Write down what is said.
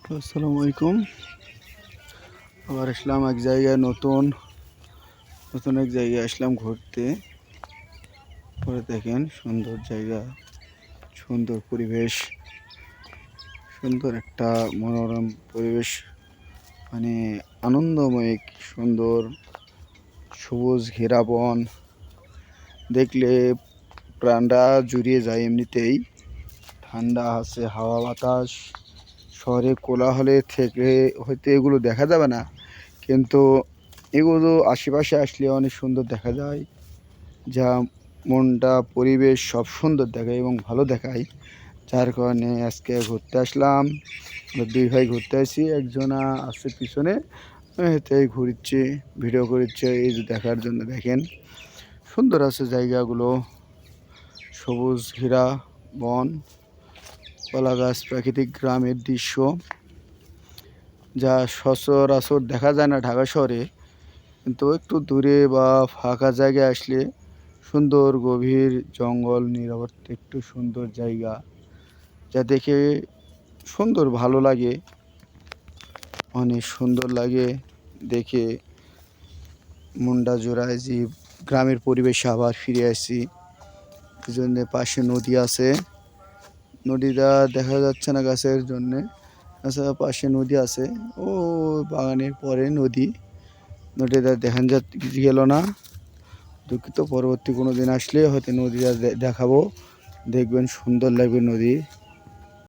আসসালামু আলাইকুম। আবার আসলাম এক জায়গায় নতুন এক জায়গায় আসলাম ঘুরতে। পরে দেখেন সুন্দর জায়গা, সুন্দর পরিবেশ, সুন্দর একটা মনোরম পরিবেশ, মানে আনন্দময়, সুন্দর সবুজ ঘেরা বন দেখলে প্রাণটা জুড়িয়ে যায়। এমনিতেই ঠান্ডা আছে, হাওয়া বাতাস। শহরে কোলাহলে থেকে হয়তো এগুলো দেখা যাবে না, কিন্তু এগুলো আশেপাশে আসলে অনেক সুন্দর দেখা যায়, যা মনটা পরিবেশ সব সুন্দর দেখায় এবং ভালো দেখায়। যার কারণে আজকে ঘুরতে আসলাম। আমরা দুই ভাই ঘুরতে আসি, একজনা আছে পিছনে, হেঁটে ঘুরছে, ভিডিও করছে এই যে দেখার জন্য। দেখেন সুন্দর আছে জায়গাগুলো, সবুজ ঘেরা বন, কলা গাছ, প্রাকৃতিক গ্রামের দৃশ্য যা সচরাচর দেখা যায় না ঢাকা শহরে। কিন্তু একটু দূরে বা ফাঁকা জায়গায় আসলে সুন্দর গভীর জঙ্গল, নিরাপত্তা, একটু সুন্দর জায়গা, যা দেখে সুন্দর ভালো লাগে, অনেক সুন্দর লাগে দেখে। মনটা জোড়ায় যে গ্রামের পরিবেশে আবার ফিরে আসি। এই জন্যে পাশে নদী আছে, নদীটা দেখা যাচ্ছে না গাছের জন্যে। আচ্ছা, পাশে নদী আছে, ও বাগানের পরে নদী। নদীটা দেখা গেল না, দুঃখিত। পরবর্তী কোনো দিন আসলে হয়তো নদীটা দেখাবো, দেখবেন সুন্দর লাগবে নদী।